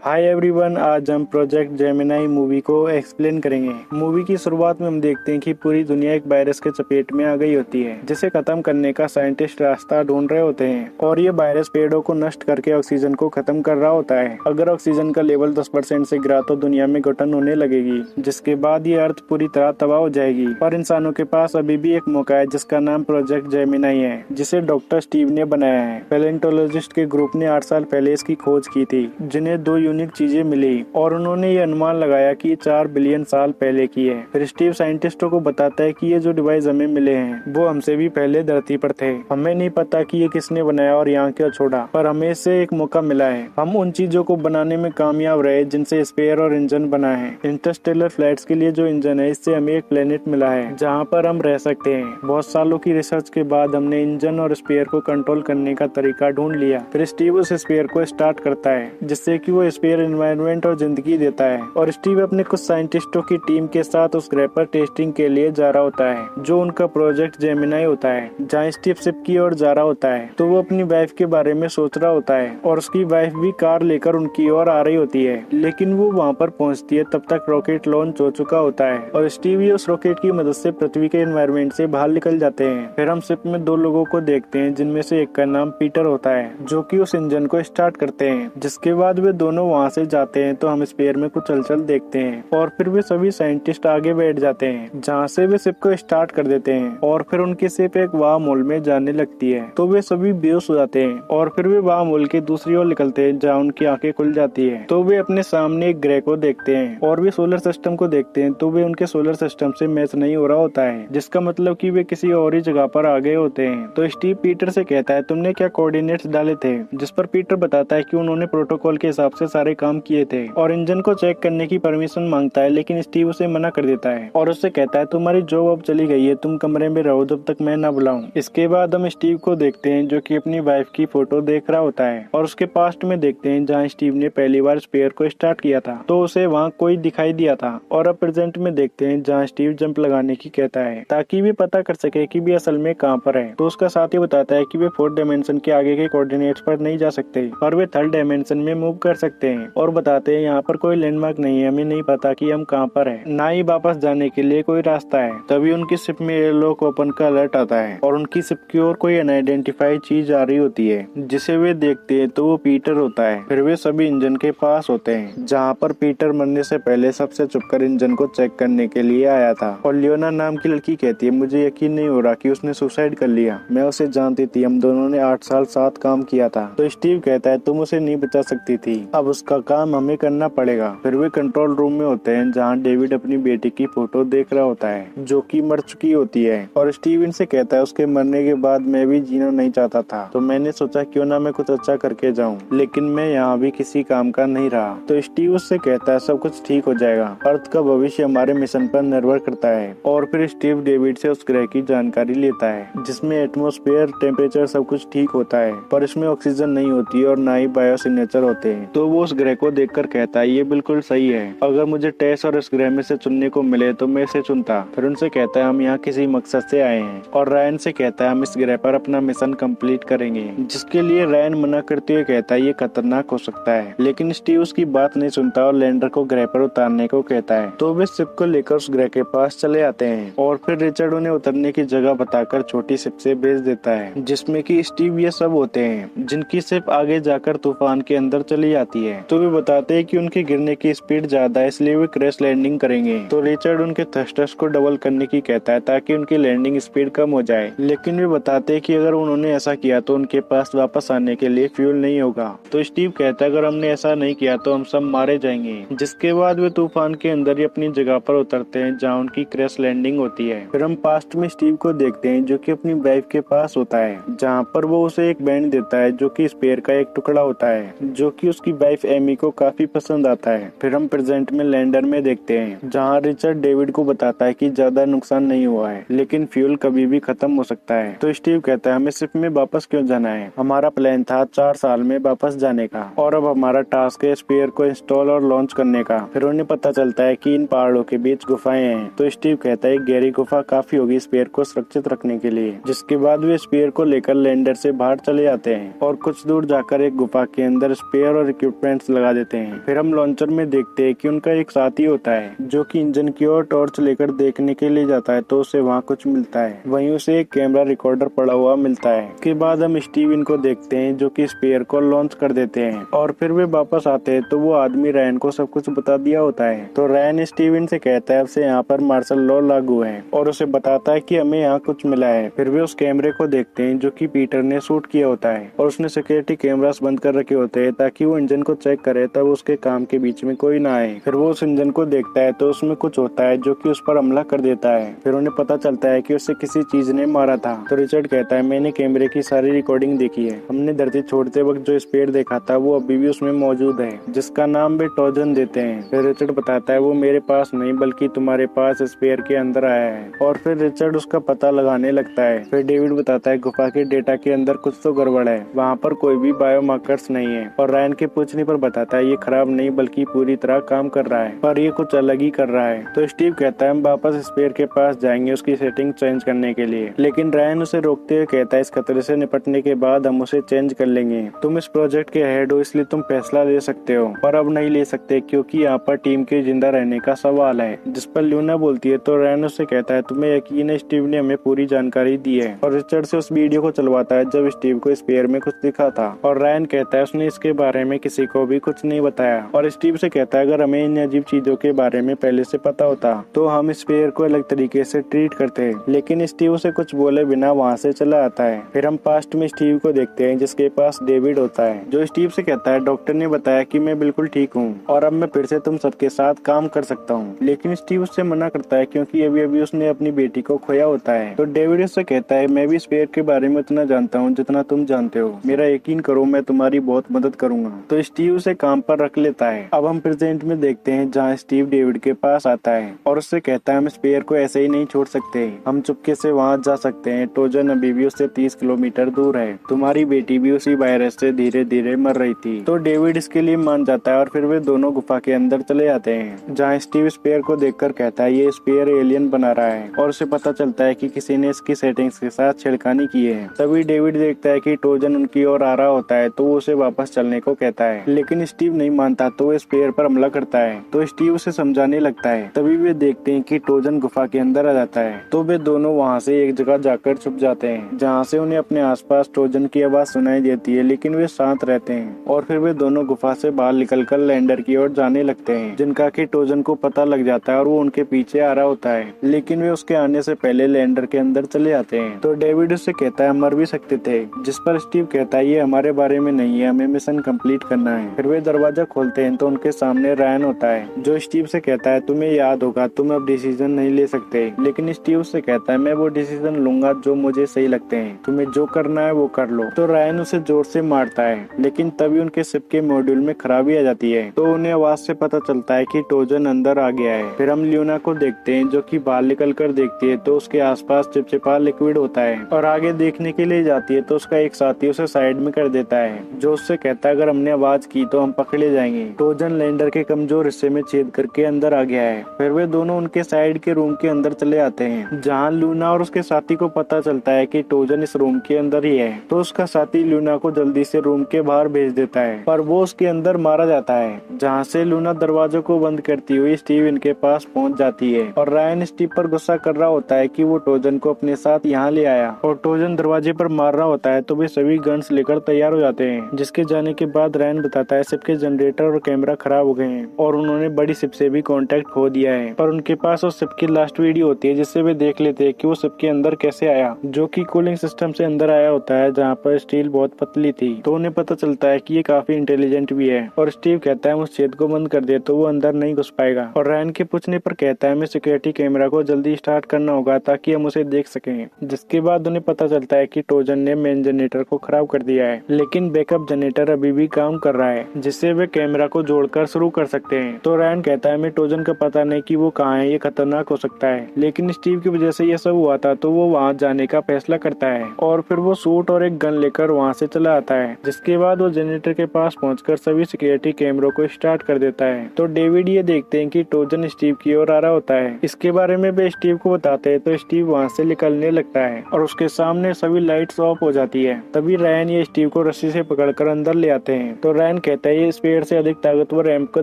Hi everyone, आज हम project Gemini movie को एक्सप्लेन करेंगे। मूवी की शुरुआत में हम देखते हैं कि पूरी दुनिया एक वायरस के चपेट में आ गई होती है, जिसे खत्म करने का साइंटिस्ट रास्ता ढूंढ रहे होते हैं। और ये वायरस पेड़ों को नष्ट करके ऑक्सीजन को खत्म कर रहा होता है। अगर ऑक्सीजन का लेवल 10% से गिरा तो दुनिया में घुटन होने लगेगी, जिसके बाद ये अर्थ पूरी तरह तबाह हो जाएगी। पर इंसानों के पास अभी भी एक मौका है, जिसका नाम प्रोजेक्ट जेमिनाई है, जिसे डॉक्टर स्टीव ने बनाया है। पैलेंटोलॉजिस्ट के ग्रुप ने 8 साल पहले इसकी खोज की थी, जिन्हें 2 यूनिक चीजें मिली और उन्होंने ये अनुमान लगाया कि 4 बिलियन साल पहले की है। फिर स्टीव साइंटिस्टों को बताता है कि ये जो डिवाइस हमें मिले हैं वो हमसे भी पहले धरती पर थे। हमें नहीं पता कि ये किसने बनाया और यहाँ क्यों छोड़ा, पर हमें इससे एक मौका मिला है। हम उन चीजों को बनाने में कामयाब रहे जिनसे स्पेयर और इंजन बना है। इंटरस्टेलर फ्लाइट्स के लिए जो इंजन है, इससे हमें एक प्लेनेट मिला है जहाँ पर हम रह सकते हैं। बहुत सालों की रिसर्च के बाद हमने इंजन और स्पेयर को कंट्रोल करने का तरीका ढूंढ लिया। फिर स्टीव उस स्पेयर को स्टार्ट करता है, जिससे कि वो स्पेयर एनवायरनमेंट और जिंदगी देता है। और स्टीव अपने कुछ साइंटिस्टों की टीम के साथ उस ग्रह पर टेस्टिंग के लिए जा रहा होता है, जो उनका प्रोजेक्ट जेमिनाई होता है। जहाँ स्टीव शिप की ओर जा रहा होता है तो वो अपनी वाइफ के बारे में सोच रहा होता है, और उसकी वाइफ भी कार लेकर उनकी ओर आ रही होती है। लेकिन वो वहाँ पर पहुँचती है तब तक रॉकेट लॉन्च हो चुका होता है, और स्टीव उस रॉकेट की मदद से पृथ्वी के एनवायरनमेंट से बाहर निकल जाते हैं। फिर हम शिप में 2 लोगों को देखते हैं, जिनमें से एक का नाम पीटर होता है, जो कि उस इंजन को स्टार्ट करते हैं। जिसके बाद वे दोनों वहाँ से जाते हैं तो हम स्पेयर में कुछ हलचल देखते हैं, और फिर वे सभी साइंटिस्ट आगे बैठ जाते हैं, जहाँ से वे शिप को स्टार्ट कर देते हैं। और फिर उनकी शिप एक वार्म होल में जाने लगती है, तो वे सभी बेहोश हो जाते हैं। और फिर वे वार्म होल के दूसरी ओर निकलते हैं, जहाँ उनकी आंखें खुल जाती है, तो वे अपने सामने एक ग्रह को देखते हैं। और वे सोलर सिस्टम को देखते हैं, तो वे उनके सोलर सिस्टम से मैच नहीं हो रहा होता है, जिसका मतलब कि वे किसी और ही जगह पर आ गए होते हैं। तो स्टीव पीटर से कहता है, तुमने क्या कोऑर्डिनेट्स डाले थे? जिस पर पीटर बताता है कि उन्होंने प्रोटोकॉल के हिसाब से सारे काम किए थे, और इंजन को चेक करने की परमिशन मांगता है। लेकिन स्टीव उसे मना कर देता है और उससे कहता है, तुम्हारी जॉब अब चली गई है, तुम कमरे में रहो जब तक मैं ना बुलाऊं। इसके बाद हम स्टीव को देखते हैं, जो कि अपनी वाइफ की फोटो देख रहा होता है, और उसके पास्ट में देखते हैं जहाँ स्टीव ने पहली बार स्पेयर को स्टार्ट किया था, तो उसे वहाँ कोई दिखाई दिया था। और अब प्रेजेंट में देखते हैं जहाँ स्टीव जंप लगाने की कहता है, ताकि वे पता कर सके कि वे असल में कहाँ पर है। तो उसका साथी बताता है कि वे 4th डायमेंशन के आगे के कोऑर्डिनेट्स पर नहीं जा सकते, और वे 3rd डायमेंशन में मूव कर सकते हैं। और बताते हैं यहाँ पर कोई लैंडमार्क नहीं है, हमें नहीं पता कि हम कहाँ पर हैं, ना ही वापस जाने के लिए कोई रास्ता है। तभी उनकी शिप में एयरलॉक ओपन का अलर्ट आता है, और उनकी शिप की ओर कोई अनआइडेंटिफाइड चीज आ रही होती है, जिसे वे देखते हैं तो वो पीटर होता है। फिर वे सभी इंजन के पास होते हैं, जहाँ पर पीटर मरने से पहले सबसे छुपकर इंजन को चेक करने के लिए आया था। और लियोना नाम की लड़की कहती है, मुझे यकीन नहीं हो रहा कि उसने सुसाइड कर लिया, मैं उसे जानती थी, हम दोनों ने 8 साल साथ काम किया था। तो स्टीव कहता है, तुम उसे नहीं बचा सकती थी, अब उसका काम हमें करना पड़ेगा। फिर वे कंट्रोल रूम में होते हैं, जहाँ डेविड अपनी बेटी की फोटो देख रहा होता है, जो कि मर चुकी होती है। और स्टीव इनसे कहता है, उसके मरने के बाद मैं भी जीना नहीं चाहता था, तो मैंने सोचा क्यों ना मैं कुछ अच्छा करके जाऊं, लेकिन मैं यहाँ भी किसी काम का नहीं रहा। तो स्टीव उससे कहता है, सब कुछ ठीक हो जाएगा, अर्थ का भविष्य हमारे मिशन पर निर्भर करता है। और फिर स्टीव डेविड से उस ग्रह की जानकारी लेता है, जिसमें एटमॉस्फेयर, टेम्परेचर सब कुछ ठीक होता है, पर इसमें ऑक्सीजन नहीं होती और ना ही बायो सिग्नेचर होते हैं। तो वो उस ग्रह को देखकर कहता है, ये बिल्कुल सही है, अगर मुझे टेस और इस ग्रह में से चुनने को मिले तो मैं इसे चुनता। फिर उनसे कहता है, हम यहाँ किसी मकसद से आए हैं। और रायन से कहता है, हम इस ग्रह पर अपना मिशन कंप्लीट करेंगे, जिसके लिए रायन मना करते हुए कहता है, ये खतरनाक हो सकता है। लेकिन स्टीव उसकी बात नहीं सुनता और लैंडर को ग्रह पर उतारने को कहता है। तो वे शिप को लेकर उस ग्रह के पास चले आते हैं, और फिर रिचर्ड उन्हें उतरने की जगह बताकर छोटी शिप से भेज देता है, जिसमें कि स्टीव ये सब होते हैं, जिनकी शिप आगे जाकर तूफान के अंदर चली जाती है। तो वे बताते हैं कि उनके गिरने की स्पीड ज्यादा है, इसलिए वे क्रैश लैंडिंग करेंगे। तो रिचर्ड उनके थ्रस्टर्स को डबल करने की कहता है, ताकि उनकी लैंडिंग स्पीड कम हो जाए। लेकिन वे बताते हैं कि अगर उन्होंने ऐसा किया तो उनके पास वापस आने के लिए फ्यूल नहीं होगा। तो स्टीव कहता है, अगर हमने ऐसा नहीं किया तो हम सब मारे जाएंगे। जिसके बाद वे तूफान के अंदर ही अपनी जगह पर उतरते हैं, जहाँ उनकी क्रैश लैंडिंग होती है। फिर हम पास्ट में स्टीव को देखते हैं, जो कि अपनी वाइफ के पास होता है, जहाँ पर वो उसे एक बैंड देता है, जो कि स्पेयर का एक टुकड़ा होता है, जो कि उसकी वाइफ एमी को काफी पसंद आता है। फिर हम प्रेजेंट में लैंडर में देखते हैं, जहाँ रिचर्ड डेविड को बताता है कि ज्यादा नुकसान नहीं हुआ है, लेकिन फ्यूल कभी भी खत्म हो सकता है। तो स्टीव कहता है, हमें शिप में वापस क्यों जाना है, हमारा प्लान था 4 साल में वापस जाने का, और अब हमारा टास्क है स्पेयर को इंस्टॉल और लॉन्च करने का। फिर उन्हें पता चलता है कि इन पहाड़ों के बीच गुफाएं हैं। तो स्टीव कहता है, गहरी गुफा काफी होगी स्पेयर को सुरक्षित रखने के लिए। जिसके बाद वे स्पेयर को लेकर लैंडर से बाहर चले जाते हैं, और कुछ दूर जाकर एक गुफा के अंदर स्पेयर और इक्विपमेंट डिफेंस लगा देते हैं। फिर हम लॉन्चर में देखते हैं कि उनका एक साथी होता है जो कि इंजन की ओर टॉर्च लेकर देखने के लिए जाता है, तो उसे वहाँ कुछ मिलता है। वहीं उसे एक कैमरा रिकॉर्डर पड़ा हुआ मिलता है। उसके बाद हम स्टीवन को देखते हैं जो कि स्पेयर को लॉन्च कर देते हैं और फिर वे वापस आते हैं तो वो आदमी रैन को सब कुछ बता दिया होता है। तो रैन स्टीवन से कहता है उसे यहाँ पर मार्शल लॉ लागू है और उसे बताता है कि हमें यहाँ कुछ मिला है। फिर वे उस कैमरे को देखते हैं जो कि पीटर ने शूट किया होता है और उसने सिक्योरिटी कैमरास बंद कर रखे होते हैं ताकि वो इंजन को चेक करे तब उसके काम के बीच में कोई ना आए। फिर वो उस इंजन को देखता है तो उसमें कुछ होता है जो कि उस पर हमला कर देता है। फिर उन्हें पता चलता है कि उसे किसी चीज ने मारा था। तो रिचर्ड कहता है मैंने कैमरे की सारी रिकॉर्डिंग देखी है, हमने धरती छोड़ते वक्त जो स्पेयर देखा था वो अभी भी उसमें मौजूद है जिसका नाम वे टोजन देते हैं। फिर रिचर्ड बताता है वो मेरे पास नहीं बल्कि तुम्हारे पास स्पेयर के अंदर आया है और फिर रिचर्ड उसका पता लगाने लगता है। फिर डेविड बताता है गुफा के डेटा के अंदर कुछ तो गड़बड़ है, वहाँ पर कोई भी बायोमार्कर्स नहीं है और रायन के पूछने पर बताता है ये खराब नहीं बल्कि पूरी तरह काम कर रहा है पर ये कुछ अलग ही कर रहा है। तो स्टीव कहता है हम वापस स्पेयर के पास जाएंगे उसकी सेटिंग चेंज करने के लिए, लेकिन रायन उसे रोकते हुए कहता है इस खतरे से निपटने के बाद हम उसे चेंज कर लेंगे, तुम इस प्रोजेक्ट के हेड हो इसलिए तुम फैसला ले सकते हो पर अब नहीं ले सकते क्योंकि यहाँ पर टीम के जिंदा रहने का सवाल है। जिस पर ल्यूना बोलती है तो रायन उससे कहता है तुम्हें यकीन है स्टीव ने हमें पूरी जानकारी दी है और रिचर्ड से उस वीडियो को चलवाता है जब स्टीव को स्पेयर में कुछ दिखा था और रायन कहता है उसने इसके बारे में किसी को भी कुछ नहीं बताया और स्टीव से कहता है अगर हमें इन अजीब चीजों के बारे में पहले से पता होता तो हम स्पेयर को अलग तरीके से ट्रीट करते, लेकिन स्टीव से कुछ बोले बिना वहाँ से चला आता है। फिर हम पास्ट में स्टीव को देखते हैं जिसके पास डेविड होता है जो स्टीव से कहता है डॉक्टर ने बताया कि मैं बिल्कुल ठीक हूँ और अब मैं फिर से तुम सबके साथ काम कर सकता हूँ, लेकिन स्टीव उससे मना करता है क्योंकि अभी अभी उसने अपनी बेटी को खोया होता है। तो डेविड उससे कहता है मैं भी स्पेयर के बारे में उतना जानता हूँ जितना तुम जानते हो, मेरा यकीन करो मैं तुम्हारी बहुत मदद करूंगा। तो स्टीव उसे काम पर रख लेता है। अब हम प्रेजेंट में देखते हैं जहाँ स्टीव डेविड के पास आता है और उससे कहता है हम स्पेयर को ऐसे ही नहीं छोड़ सकते, हम चुपके से वहाँ जा सकते हैं, टोजन अभी भी उससे 30 किलोमीटर दूर है, तुम्हारी बेटी भी उसी वायरस से धीरे धीरे मर रही थी। तो डेविड इसके लिए मान जाता है और फिर वे दोनों गुफा के अंदर चले जाते हैं जहाँ स्टीव स्पेयर को देखकर कहता है ये स्पेयर एलियन बना रहा है और उसे पता चलता है कि किसी ने इसकी सेटिंग्स के साथ छेड़खानी की है। तभी डेविड देखता है कि टोजन उनकी ओर आ रहा होता है तो वो उसे वापस चलने को कहता है, लेकिन स्टीव नहीं मानता तो वो स्पेयर पर हमला करता है। तो स्टीव उसे समझाने लगता है। तभी वे देखते हैं कि टोजन गुफा के अंदर आ जाता है तो वे दोनों वहाँ से एक जगह जाकर छुप जाते हैं जहाँ से उन्हें अपने आसपास टोजन की आवाज सुनाई देती है, लेकिन वे शांत रहते हैं और फिर वे दोनों गुफा से बाहर निकलकर लैंडर की ओर जाने लगते हैं जिनका कि टोजन को पता लग जाता है और वो उनके पीछे आ रहा होता है, लेकिन वे उसके आने से पहले लैंडर के अंदर चले आते हैं। तो डेविड उससे कहता है मर भी सकते थे, जिस पर स्टीव कहता है ये हमारे बारे में नहीं है, हमें मिशन कंप्लीट करना है। फिर वे दरवाजा खोलते हैं तो उनके सामने रायन होता है जो स्टीव से कहता है तुम्हें याद होगा तुम अब डिसीजन नहीं ले सकते, लेकिन स्टीव से कहता है मैं वो डिसीजन लूंगा जो मुझे सही लगते हैं, तुम्हें जो करना है वो कर लो। तो रायन उसे जोर से मारता है, लेकिन तभी उनके शिप के मॉड्यूल में खराबी आ जाती है तो उन्हें आवाज से पता चलता है कि टोजन अंदर आ गया है। फिर हम ल्यूना को देखते हैं जो कि बाहर निकल कर देखती है तो उसके आसपास चिपचिपा लिक्विड होता है और आगे देखने के लिए जाती है तो उसका एक साथी उसे साइड में कर देता है जो उससे कहता है अगर हमने आवाज की तो हम पकड़े जाएंगे। टोजन लैंडर के कमजोर हिस्से में छेद करके अंदर आ गया है। फिर वे दोनों उनके साइड के रूम के अंदर चले आते हैं जहाँ लूना और उसके साथी को पता चलता है कि टोजन इस रूम के अंदर ही है। तो उसका साथी लूना को जल्दी से रूम के बाहर भेज देता है पर वो उसके अंदर मारा जाता है, जहाँ से लूना दरवाजों को बंद करती हुई स्टीव इनके पास पहुंच जाती है और रायन स्टीव पर गुस्सा कर रहा होता है कि वो टोजन को अपने साथ यहाँ ले आया और टोजन दरवाजे पर मार रहा होता है तो वे सभी गन्स लेकर तैयार हो जाते हैं। जिसके जाने के बाद रायन बताता है शिप के जनरेटर और कैमरा खराब हो गए हैं और उन्होंने बड़ी शिप से भी कांटेक्ट खो दिया है, पर उनके पास उस शिप की लास्ट वीडियो होती है जिससे वे देख लेते हैं कि वो शिप के अंदर कैसे आया, जो कि कूलिंग सिस्टम से अंदर आया होता है जहाँ पर स्टील बहुत पतली थी। तो उन्हें पता चलता है कि ये काफी इंटेलिजेंट भी है और स्टीव कहता है उस छेद को बंद कर दे तो वो अंदर नहीं घुस पाएगा और रायन के पूछने पर कहता है हमें सिक्योरिटी कैमरा को जल्दी स्टार्ट करना होगा ताकि हम उसे देख सकें। जिसके बाद उन्हें पता चलता है कि टोजन ने मेन जनरेटर को खराब कर दिया है, लेकिन बैकअप जनरेटर अभी भी काम कर रहा है जिससे वे कैमरा को जोड़कर शुरू कर सकते हैं। तो रायन कहता है हमें टोजन का पता नहीं कि वो कहाँ है, ये खतरनाक हो सकता है, लेकिन स्टीव की वजह से ये सब हुआ था तो वो वहाँ जाने का फैसला करता है और फिर वो सूट और एक गन लेकर वहाँ से चला आता है। जिसके बाद वो जनरेटर के पास पहुंचकर सभी सिक्योरिटी कैमरों को स्टार्ट कर देता है। तो डेविड ये देखते हैं कि टोजन स्टीव की ओर आ रहा होता है। इसके बारे में वे स्टीव को बताते हैं तो स्टीव वहाँ से निकलने लगता है और उसके सामने सभी लाइट्स ऑफ हो जाती है। तभी रायन ये स्टीव को रस्सी से पकड़कर अंदर ले आते हैं। तो रायन कहता है ये स्पेयर से अधिक ताकतवर रैम्प को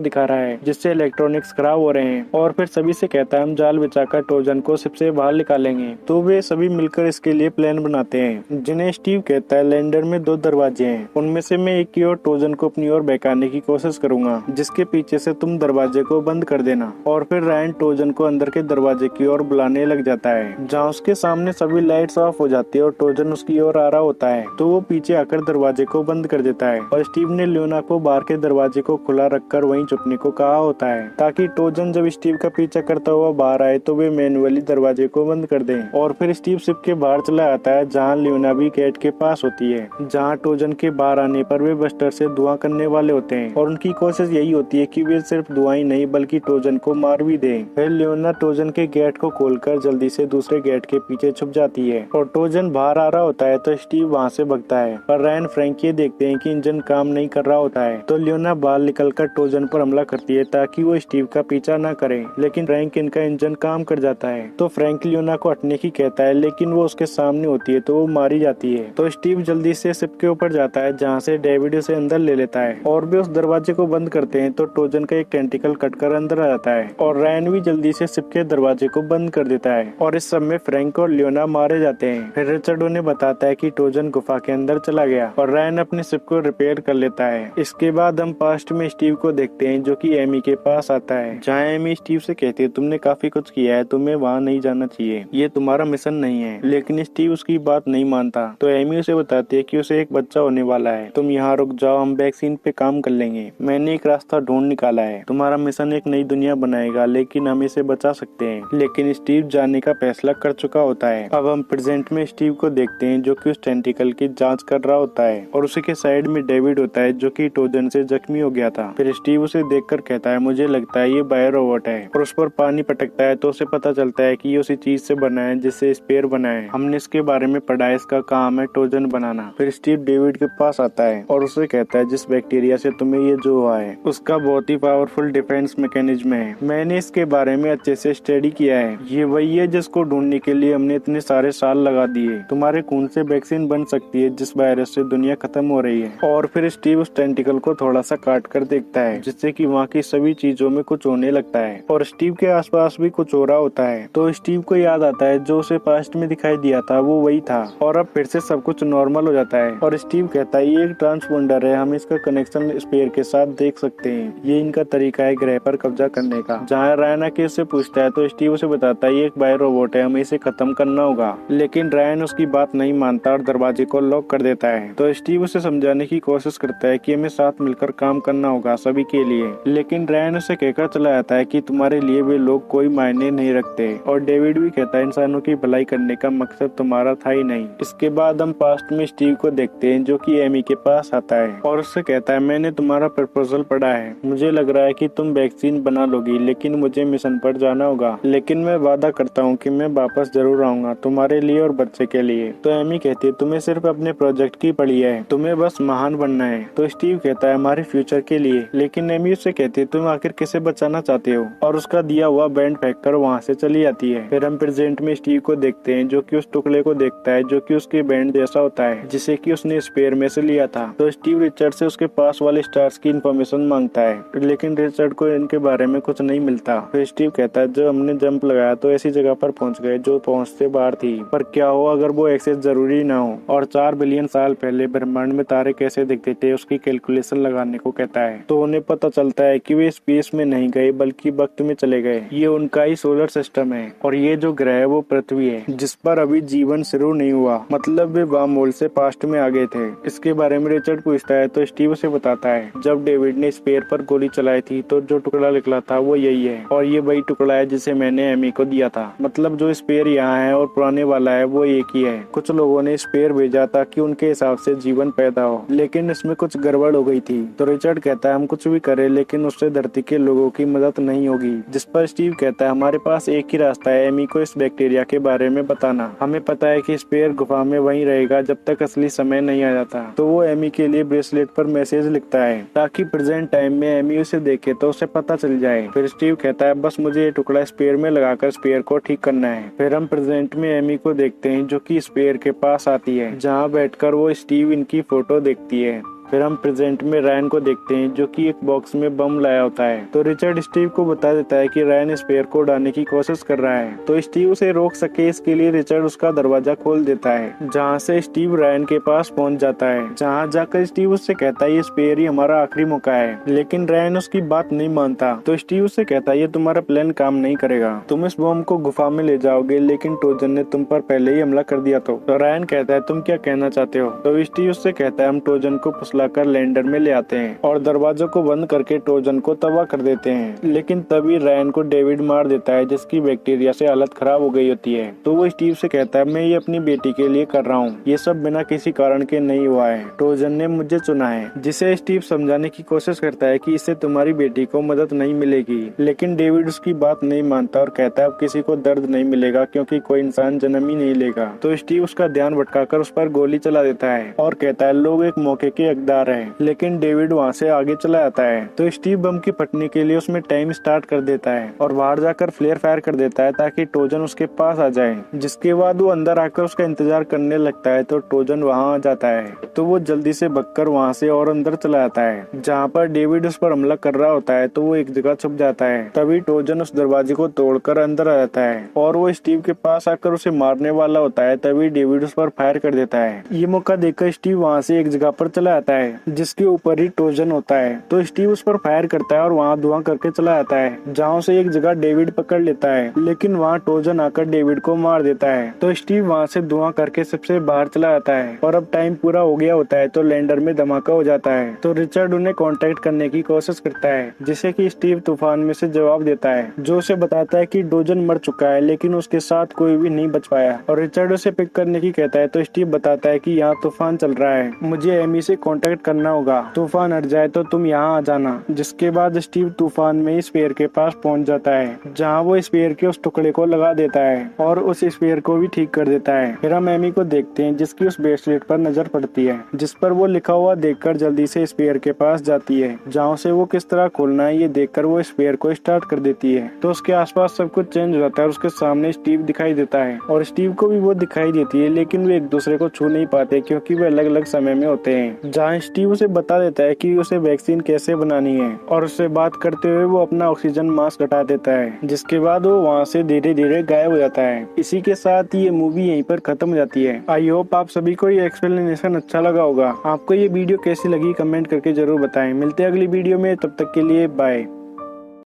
दिखा रहा है जिससे इलेक्ट्रॉनिक्स खराब हो रहे हैं। और फिर सभी से कहता है हम जाल बिछाकर ट्रोजन को शिप से बाहर निकालेंगे। तो वे सभी मिलकर इसके लिए प्लान बनाते हैं, जिन्हें स्टीव कहता है लैंडर में 2 दरवाजे हैं, उनमें से मैं एक की ओर ट्रोजन को अपनी ओर बहकाने की कोशिश करूंगा जिसके पीछे से तुम दरवाजे को बंद कर देना। और फिर रायन ट्रोजन को अंदर के दरवाजे की ओर बुलाने लग जाता है जहाँ उसके सामने सभी लाइट्स ऑफ हो जाती है और ट्रोजन उसकी ओर आ रहा होता है। तो वो पीछे आकर दरवाजे को बंद कर देता है और स्टीव ने लियोना को बाहर के दरवाजे को खुला रखकर वहीं छुपने को कहा होता है ताकि ट्रोजन जब स्टीव का पीछा करता हुआ बाहर आए तो वे मैनुअली दरवाजे को बंद कर दें। और फिर स्टीव शिप के बाहर चला आता है जहाँ लियोना भी गेट के पास होती है, जहाँ ट्रोजन के बाहर आने पर वे बस्टर से धुआं करने वाले होते हैं और उनकी कोशिश यही होती है कि वे सिर्फ धुआं ही नहीं बल्कि ट्रोजन को मार भी दें। फिर लियोना ट्रोजन के गेट को खोलकर जल्दी से दूसरे गेट के पीछे छुप जाती है और ट्रोजन बाहर आ रहा होता है तो स्टीव वहाँ से भगता है। पर रायन फ्रैंक ये देखते हैं कि इंजन काम नहीं कर रहा होता है तो लियोना बाहर निकलकर ट्रोजन पर हमला करती है ताकि वो स्टीव का पीछा न करे, लेकिन फ्रैंक इनका इंजन काम कर जाता है। तो फ्रैंक लियोना को हटने की कहता है लेकिन वो उसके सामने होती है तो वो मारी जाती है। तो स्टीव जल्दी से शिप के ऊपर जाता है जहाँ से डेविड उसे अंदर ले लेता है और वे उस दरवाजे को बंद करते हैं तो ट्रोजन का एक टेंटिकल कटकर अंदर आ जाता है और रायन भी जल्दी से शिप के दरवाजे को बंद कर देता है और इस सब में फ्रैंक और लियोना मारे जाते हैं। फिर रिचर्ड उन्हें बताता है कि ट्रोजन गुफा के अंदर चला गया और रायन अपने शिप को रिपेयर कर लेता है। इसके बाद हम पास्ट में स्टीव को देखते हैं जो कि एमी के पास आता है, जहाँ एमी स्टीव से कहती है तुमने काफी कुछ किया है, तुम्हें वहाँ नहीं जाना चाहिए, ये तुम्हारा मिशन नहीं है। लेकिन स्टीव उसकी बात नहीं मानता तो एमी उसे बताती है कि उसे एक बच्चा होने वाला है, तुम यहाँ रुक जाओ, हम वैक्सीन पे काम कर लेंगे, मैंने एक रास्ता ढूंढ निकाला है, तुम्हारा मिशन एक नई दुनिया बनाएगा लेकिन हम इसे बचा सकते हैं। लेकिन स्टीव जाने का फैसला कर चुका होता है। अब हम प्रेजेंट में स्टीव को देखते हैं जो कि उस टेंटिकल की जांच कर रहा होता है और उसी के साइड में डेविड होता है जो कि ट्रोजन से जख्मी हो गया था। फिर स्टीव उसे देखकर कहता है मुझे लगता है ये बायो रोबोट है और उस पर पानी पटकता है तो उसे पता चलता है कि ये उसी चीज से बना है जिससे स्पेयर बना है, हमने इसके बारे में पढ़ा है, इसका काम है ट्रोजन बनाना। फिर स्टीव डेविड के पास आता है और उसे कहता है जिस बैक्टीरिया से तुम्हें ये जो हुआ है उसका बहुत ही पावरफुल डिफेंस मैकेनिज्म है, मैंने इसके बारे में अच्छे से स्टडी किया है, ये वही है जिसको ढूंढने के लिए हमने इतने सारे साल लगा दिए, तुम्हारे खून से वैक्सीन बन सकती है जिस वायरस से दुनिया खत्म हो रही है। और फिर स्टीव उस टेंटिकल को थोड़ा सा काट कर देखता है जिससे कि वहाँ की सभी चीजों में कुछ होने लगता है और स्टीव के आसपास भी कुछ हो रहा होता है। तो स्टीव को याद आता है जो उसे पास्ट में दिखाई दिया था वो वही था और अब फिर से सब कुछ नॉर्मल हो जाता है। और स्टीव कहता है ये एक ट्रांसपोंडर है, हम इसका कनेक्शन स्पेयर के साथ देख सकते हैं, ये इनका तरीका है ग्रह पर कब्जा करने का। जहाँ रायन आके उससे पूछता है तो स्टीव उसे बताता है ये एक बायो रोबोट है, हमें इसे खत्म करना होगा। लेकिन रायन उसकी बात नहीं मानता और दरवाजे को लॉक कर देता है। तो स्टीव उसे समझाने की कोशिश करता है कि हमें साथ मिलकर काम करना होगा सभी के लिए, लेकिन रायन उसे कहकर चला जाता है कि तुम्हारे लिए वे लोग कोई मायने नहीं रखते। और डेविड भी कहता है इंसानों की भलाई करने का मकसद तुम्हारा था ही नहीं। इसके बाद हम पास्ट में स्टीव को देखते हैं जो कि एमी के पास आता है और उससे कहता है मैंने तुम्हारा प्रपोजल पढ़ा है, मुझे लग रहा है कि तुम वैक्सीन बना लोगी लेकिन मुझे मिशन पर जाना होगा, लेकिन मैं वादा करता हूँ कि मैं वापस जरूर आऊंगा तुम्हारे लिए और बच्चे के लिए। तो एमी कहती है तुम्हें सिर्फ अपने प्रोजेक्ट की पड़ी है, तुम्हें बस महान बनना है। तो स्टीव कहता है हमारे फ्यूचर के लिए, लेकिन एमी उससे कहती है तुम आखिर किसे बचाना चाहते हो और उसका दिया हुआ बैंड फेंक कर वहाँ से चली जाती है। फिर हम प्रेजेंट में स्टीव को देखते हैं जो कि उस टुकड़े को देखता है जो कि उसके बैंड जैसा होता है जिसे कि उसने स्पेयर में से लिया था। तो स्टीव रिचर्ड से उसके पास वाले स्टार्स की इंफॉर्मेशन मांगता है लेकिन रिचर्ड को इनके बारे में कुछ नहीं मिलता। फिर स्टीव कहता है जब हमने जंप लगाया तो ऐसी जगह पर पहुंच गए जो पहुंचते बाहर थी, पर क्या हो अगर वो एक्सेस जरूरी ना हो और 4 बिलियन साल पहले ब्रह्मांड में तारे कैसे दिखते थे उसकी कैलकुलेशन लगाने को कहता है। तो उन्हें पता चलता है कि वे स्पेस में नहीं गए बल्कि वक्त में चले गए, ये उनका ही सोलर सिस्टम है और ये जो ग्रह है वो पृथ्वी है जिस पर अभी जीवन शुरू नहीं हुआ, मतलब वे वार्महोल से पास्ट में आ गए थे। इसके बारे में रिचर्ड पूछता है तो स्टीव उसे बताता है जब डेविड ने स्पेयर पर गोली चलाई थी तो जो टुकड़ा निकला था वो यही है और ये वही टुकड़ा है जिसे मैंने एमी को दिया था, मतलब जो स्पेयर यहाँ है और पुराने वाला है वो एक ही है। कुछ लोगों ने स्पेयर भेजा ताकि उनके हिसाब से जीवन पैदा हो लेकिन इसमें कुछ गड़बड़ हो गई थी। तो रिचर्ड कहता है हम कुछ भी करें लेकिन उससे धरती के लोगों की मदद नहीं होगी, जिस पर स्टीव कहता है हमारे पास एक ही रास्ता है, एमी को इस बैक्टीरिया के बारे में बताना, हमें पता है कि स्पेयर गुफा में वहीं रहेगा जब तक असली समय नहीं आ जाता। तो वो एमी के लिए ब्रेसलेट पर मैसेज लिखता है ताकि प्रेजेंट टाइम में एमी उसे देखे तो उसे पता चल जाए। फिर स्टीव कहता है बस मुझे ये टुकड़ा स्पेयर में लगाकर स्पेयर को ठीक करना है। फिर हम प्रेजेंट में एमी को देखते हैं जो कि स्पेयर के पास आती है जहाँ बैठकर वो स्टीव इनकी फोटो देखती है। फिर हम प्रेजेंट में रायन को देखते हैं जो कि एक बॉक्स में बम लाया होता है। तो रिचर्ड स्टीव को बता देता है कि रायन स्पेयर को उड़ाने की कोशिश कर रहा है। तो स्टीव उसे रोक सके इसके लिए रिचर्ड उसका दरवाजा खोल देता है, जहाँ से स्टीव रायन के पास पहुँच जाता है। जहाँ जाकर स्टीव उससे कहता है ये स्पेयर ही हमारा आखिरी मौका है, लेकिन रायन उसकी बात नहीं मानता। तो स्टीव उससे कहता है ये तुम्हारा प्लान काम नहीं करेगा, तुम इस बम को गुफा में ले जाओगे लेकिन ट्रोजन ने तुम पर पहले ही हमला कर दिया। तो रायन कहता है तुम क्या कहना चाहते हो। तो स्टीव उससे कहता है हम ट्रोजन को फुसलाकर लैंडर में ले आते हैं और दरवाजों को बंद करके ट्रोजन को तबाह कर देते हैं। लेकिन तभी रायन को डेविड मार देता है जिसकी बैक्टीरिया से हालत खराब हो गई होती है। तो वो स्टीव से कहता है मैं ये अपनी बेटी के लिए कर रहा हूँ, ये सब बिना किसी कारण के नहीं हुआ है, ट्रोजन ने मुझे चुना है। जिसे स्टीव समझाने की कोशिश करता है कि इससे तुम्हारी बेटी को मदद नहीं मिलेगी, लेकिन डेविड उसकी बात नहीं मानता और कहता है अब किसी को दर्द नहीं मिलेगा क्योंकि कोई इंसान जन्म ही नहीं लेगा। तो स्टीव उसका ध्यान भटकाकर उस पर गोली चला देता है और कहता है लोग एक मौके के हकदार हैं, लेकिन डेविड वहाँ से आगे चला जाता है। तो स्टीव बम की फटने के लिए उसमें टाइम स्टार्ट कर देता है और बाहर जाकर फ्लेयर फायर कर देता है ताकि ट्रोजन उसके पास आ जाए। जिसके बाद वो अंदर आकर उसका इंतजार करने लगता है। तो ट्रोजन वहाँ आ जाता है तो वो जल्दी से भगकर वहाँ से और अंदर चला जाता है, जहाँ पर डेविड उस पर हमला कर रहा होता है। तो वो एक जगह छुप जाता है। तभी ट्रोजन उस दरवाजे को तोड़कर अंदर आ जाता है और वो स्टीव के पास आकर उसे मारने वाला होता है। तभी डेविड उस पर फायर कर देता है। ये मौका देखकर स्टीव वहाँ से एक जगह पर चला जाता है जिसके ऊपर ही ट्रोजन होता है। तो स्टीव उस पर फायर करता है और वहाँ धुआं करके चला जाता है, जहाँ से एक जगह डेविड पकड़ लेता है, लेकिन वहाँ ट्रोजन आकर डेविड को मार देता है। तो स्टीव वहाँ से धुआं करके सबसे बाहर चला जाता है और अब टाइम पूरा हो गया होता है। तो लैंडर में धमाका हो जाता है। तो रिचर्ड उन्हें कांटेक्ट करने की कोशिश करता है, जिसे कि स्टीव तूफान में से जवाब देता है, जो उसे बताता है कि ट्रोजन मर चुका है लेकिन उसके साथ कोई भी नहीं बच पाया। और रिचर्ड उसे पिक करने की कहता है। तो स्टीव बताता है कि यहाँ तूफान चल रहा है, मुझे एमी से कांटेक्ट करना होगा, तूफान हट जाए तो तुम यहाँ आ जाना। जिसके बाद स्टीव तूफान में स्पेयर के पास पहुँच जाता है, जहाँ वो स्पेयर के उस टुकड़े को लगा देता है और उस स्पेयर को भी ठीक कर देता है। फिर हम एमी को देखते हैं जिसकी उस ब्रेसलेट पर नजर पड़ती है, जिस पर वो लिखा हुआ देखकर जल्दी से स्पेयर के पास जाती है, जहाँ से वो किस तरह खोलना है ये देखकर वो स्पेयर को स्टार्ट कर देती है। तो उसके आसपास सब कुछ चेंज हो जाता है और उसके सामने स्टीव दिखाई देता है और स्टीव को भी वो दिखाई देती है, लेकिन वे एक दूसरे को छू नहीं पाते क्योंकि वे अलग अलग समय में होते हैं। जहाँ स्टीव उसे बता देता है कि उसे वैक्सीन कैसे बनानी है और उससे बात करते हुए वो अपना ऑक्सीजन मास्क हटा देता है, जिसके बाद वो वहाँ से धीरे धीरे गायब हो जाता है। इसी के साथ ये मूवी यहीं पर खत्म हो जाती है। आई होप आप सभी को ये एक्सप्लेनेशन अच्छा लगा होगा। आपको ये वीडियो कैसी लगी कमेंट करके जरूर बताएं। मिलते हैं अगली वीडियो में, तब तक के लिए बाय।